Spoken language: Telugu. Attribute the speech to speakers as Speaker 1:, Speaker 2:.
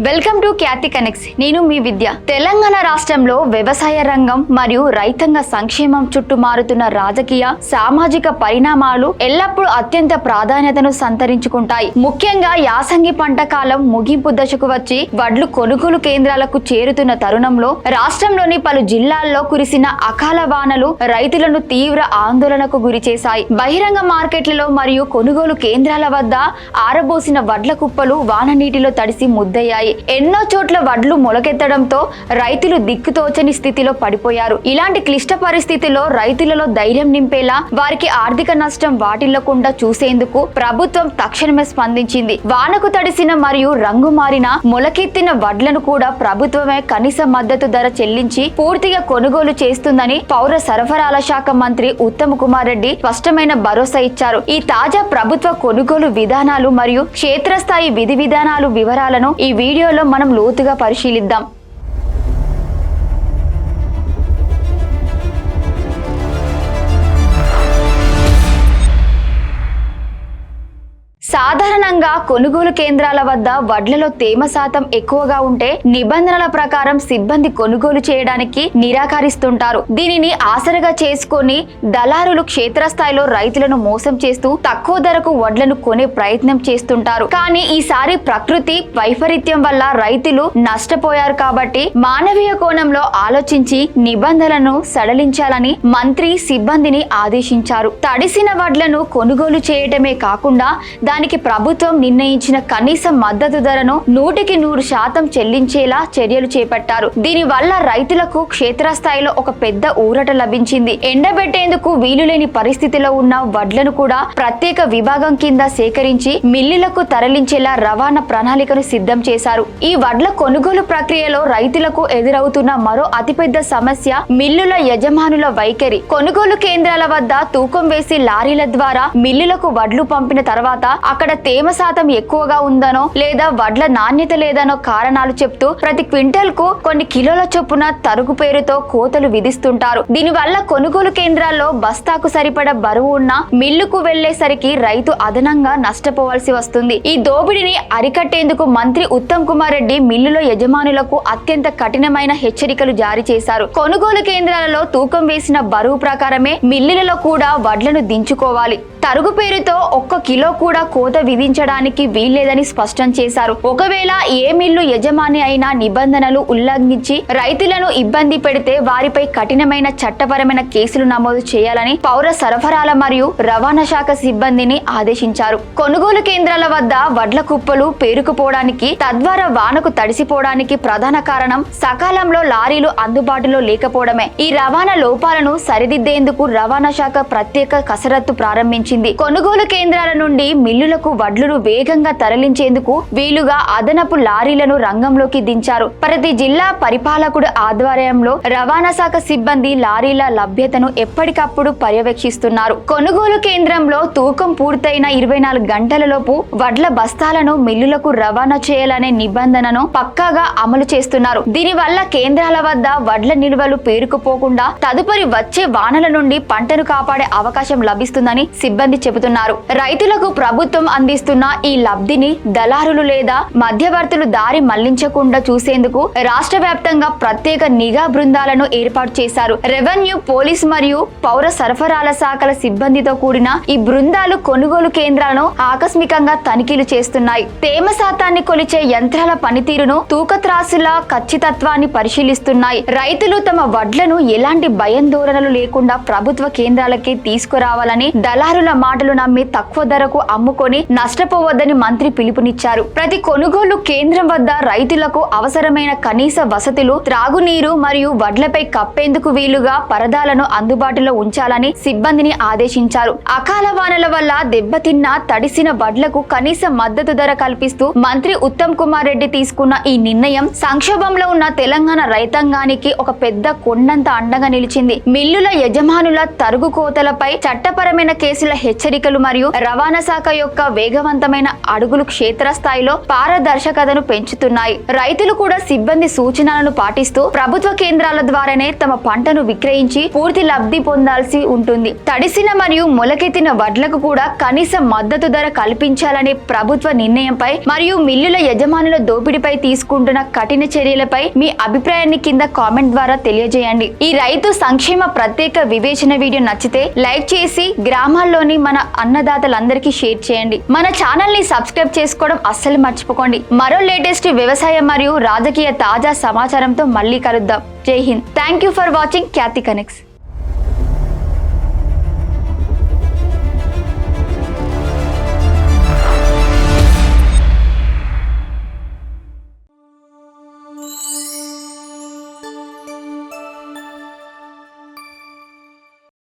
Speaker 1: Welcome to Khyati connects. నేను మీ విద్య. తెలంగాణ రాష్ట్రంలో వ్యవసాయ రంగం మరియు రైతాంగ సంక్షేమం చుట్టూ మారుతున్న రాజకీయ సామాజిక పరిణామాలు ఎల్లప్పుడూ అత్యంత ప్రాధాన్యతను సంతరించుకుంటాయి. ముఖ్యంగా యాసంగి పంట కాలం ముగింపు దశకు వచ్చి వడ్లు కొనుగోలు కేంద్రాలకు చేరుతున్న తరుణంలో రాష్ట్రంలోని పలు జిల్లాల్లో కురిసిన అకాల వానలు రైతులను తీవ్ర ఆందోళనకు గురిచేశాయి. బహిరంగ మార్కెట్లలో మరియు కొనుగోలు కేంద్రాల వద్ద ఆరబోసిన వడ్ల కుప్పలు వాన నీటిలో తడిసి ముద్దయ్యాయి. ఎన్నో చోట్ల వడ్లు మొలకెత్తడంతో రైతులు దిక్కుతోచని స్థితిలో పడిపోయారు. ఇలాంటి క్లిష్ట పరిస్థితిలో రైతులలో ధైర్యం నింపేలా వారికి ఆర్థిక నష్టం వాటిల్లకుండా చూసేందుకు ప్రభుత్వం తక్షణమే స్పందించింది. వానకు తడిసిన మరియు రంగు మారిన మొలకెత్తిన వడ్లను కూడా ప్రభుత్వమే కనీస మద్దతు ధర చెల్లించి పూర్తిగా కొనుగోలు చేస్తుందని పౌర సరఫరాల శాఖ మంత్రి ఉత్తమ్ కుమార్ రెడ్డి స్పష్టమైన భరోసా ఇచ్చారు. ఈ తాజా ప్రభుత్వ కొనుగోలు విధానాలు మరియు క్షేత్రస్థాయి విధి విధానాలు వివరాలను ఈ వీడియోలో మనం లోతుగా పరిశీలిద్దాం. సాధారణంగా కొనుగోలు కేంద్రాల వద్ద వడ్లలో తేమ శాతం ఎక్కువగా ఉంటే నిబంధనల ప్రకారం సిబ్బంది కొనుగోలు చేయడానికి నిరాకరిస్తుంటారు. దీనిని ఆసరగా చేసుకొని దళారులు క్షేత్రస్థాయిలో రైతులను మోసం చేస్తూ తక్కువ ధరకు వడ్లను కొనే ప్రయత్నం చేస్తుంటారు. కానీ ఈసారి ప్రకృతి వైపరీత్యం వల్ల రైతులు నష్టపోయారు కాబట్టి మానవీయ కోణంలో ఆలోచించి నిబంధనలను సడలించాలని మంత్రి సిబ్బందిని ఆదేశించారు. తడిసిన వడ్లను కొనుగోలు చేయటమే కాకుండా దానికి ప్రభుత్వం నిర్ణయించిన కనీస మద్దతు ధరను 100% చెల్లించేలా చర్యలు చేపట్టారు. దీని వల్ల రైతులకు క్షేత్రస్థాయిలో ఒక పెద్ద ఊరట లభించింది. ఎండబెట్టేందుకు వీలులేని పరిస్థితిలో ఉన్న వడ్లను కూడా ప్రత్యేక విభాగం కింద సేకరించి మిల్లులకు తరలించేలా రవాణా ప్రణాళికను సిద్ధం చేశారు. ఈ వడ్ల కొనుగోలు ప్రక్రియలో రైతులకు ఎదురవుతున్న మరో అతిపెద్ద సమస్య మిల్లుల యజమానుల వైఖరి. కొనుగోలు కేంద్రాల వద్ద తూకం వేసి లారీల ద్వారా మిల్లులకు వడ్లు పంపిన తర్వాత అక్కడ తేమ శాతం ఎక్కువగా ఉందనో లేదా వడ్ల నాణ్యత లేదనో కారణాలు చెప్తూ ప్రతి క్వింటల్ కు కొన్ని కిలోల చొప్పున తరుగు పేరుతో కోతలు విధిస్తుంటారు. దీనివల్ల కొనుగోలు కేంద్రాల్లో బస్తాకు సరిపడ బరువు ఉన్న మిల్లుకు వెళ్లేసరికి రైతు అదనంగా నష్టపోవాల్సి వస్తుంది. ఈ దోపిడీని అరికట్టేందుకు మంత్రి ఉత్తమ్ కుమార్ రెడ్డి మిల్లుల యజమానులకు అత్యంత కఠినమైన హెచ్చరికలు జారీ చేశారు. కొనుగోలు కేంద్రాలలో తూకం వేసిన బరువు ప్రకారమే మిల్లులలో కూడా వడ్లను దించుకోవాలి. తరుగు పేరుతో 1 కిలో కూడా కోత విధించడానికి వీల్లేదని స్పష్టం చేశారు. ఒకవేళ ఏ మిల్లు యజమాని అయినా నిబంధనలు ఉల్లంఘించి రైతులను ఇబ్బంది పెడితే వారిపై కఠినమైన చట్టపరమైన కేసులు నమోదు చేయాలని పౌర సరఫరాల మరియు రవాణా శాఖ సిబ్బందిని ఆదేశించారు. కొనుగోలు కేంద్రాల వద్ద వడ్ల కుప్పలు పేరుకుపోవడానికి తద్వారా వానకు తడిసిపోవడానికి ప్రధాన కారణం సకాలంలో లారీలు అందుబాటులో లేకపోవడమే. ఈ రవాణా లోపాలను సరిదిద్దేందుకు రవాణా శాఖ ప్రత్యేక కసరత్తు ప్రారంభించింది. కొనుగోలు కేంద్రాల నుండి మిల్లులకు వడ్లను వేగంగా తరలించేందుకు వీలుగా అదనపు లారీలను రంగంలోకి దించారు. ప్రతి జిల్లా పరిపాలకుడు ఆధ్వర్యంలో రవాణా శాఖ సిబ్బంది లారీల లభ్యతను ఎప్పటికప్పుడు పర్యవేక్షిస్తున్నారు. కొనుగోలు కేంద్రంలో తూకం పూర్తయిన 24 గంటలలోపు వడ్ల బస్తాలను మిల్లులకు రవాణా చేయాలనే నిబంధనను పక్కాగా అమలు చేస్తున్నారు. దీనివల్ల కేంద్రాల వద్ద వడ్ల నిల్వలు పేరుకుపోకుండా తదుపరి వచ్చే వానల నుండి పంటను కాపాడే అవకాశం లభిస్తుందని సిబ్బంది చెబుతున్నారు. రైతులకు ప్రభుత్వం అందిస్తున్న ఈ లబ్ధిని దళారులు లేదా మధ్యవర్తులు దారి మళ్లించకుండా చూసేందుకు రాష్ట్ర వ్యాప్తంగా ప్రత్యేక నిఘా బృందాలను ఏర్పాటు చేశారు. రెవెన్యూ, పోలీస్ మరియు పౌర సరఫరాల శాఖల సిబ్బందితో కూడిన ఈ బృందాలు కొనుగోలు కేంద్రాలను ఆకస్మికంగా తనిఖీలు చేస్తున్నాయి. తేమ శాతాన్ని కొలిచే యంత్రాల పనితీరును, తూకత్రాసుల ఖచ్చితత్వాన్ని పరిశీలిస్తున్నాయి. రైతులు తమ వడ్లను ఎలాంటి భయాందోళనలు లేకుండా ప్రభుత్వ కేంద్రాలకి తీసుకురావాలని, దళారుల మాటలు నమ్మి తక్కువ ధరకు అమ్ముకొని నష్టపోవద్దని మంత్రి పిలుపునిచ్చారు. ప్రతి కొనుగోలు కేంద్రం వద్ద రైతులకు అవసరమైన కనీస వసతులు, త్రాగునీరు మరియు వడ్లపై కప్పేందుకు వీలుగా పరదాలను అందుబాటులో ఉంచాలని సిబ్బందిని ఆదేశించారు. అకాల వానల వల్ల దెబ్బతిన్న తడిసిన వడ్లకు కనీస మద్దతు ధర కల్పిస్తూ మంత్రి ఉత్తమ్ కుమార్ రెడ్డి తీసుకున్న ఈ నిర్ణయం సంక్షోభంలో ఉన్న తెలంగాణ రైతాంగానికి ఒక పెద్ద కొండంత అండగా నిలిచింది. మిల్లుల యజమానుల తరుగు కోతలపై చట్టపరమైన కేసుల హెచ్చరికలు మరియు రవాణా శాఖ యొక్క వేగవంతమైన అడుగులు క్షేత్రస్థాయిలో పారదర్శకతను పెంచుతున్నాయి. రైతులు కూడా సిబ్బంది సూచనలను పాటిస్తూ ప్రభుత్వ కేంద్రాల ద్వారానే తమ పంటను విక్రయించి పూర్తి లబ్ధి పొందాల్సి ఉంటుంది. తడిసిన మరియు మొలకెత్తిన వడ్లకు కూడా కనీస మద్దతు ధర కల్పించాలనే ప్రభుత్వ నిర్ణయంపై మరియు మిల్లుల యజమానుల దోపిడీపై తీసుకుంటున్న కఠిన చర్యలపై మీ అభిప్రాయాన్ని కింద కామెంట్ ద్వారా తెలియజేయండి. ఈ రైతు సంక్షేమ ప్రత్యేక వివేచన వీడియో నచ్చితే లైక్ చేసి గ్రామాల్లోని మన అన్నదాతలందరికీ షేర్ చేయండి. మన ఛానల్ ని సబ్స్క్రైబ్ చేసుకోవడం అస్సలు మర్చిపోకండి. మరో లేటెస్ట్ వ్యవసాయ మరియు రాజకీయ తాజా సమాచారంతో మళ్ళీ కలుద్దాం. జై Hind. Thank you for watching Khyati connects.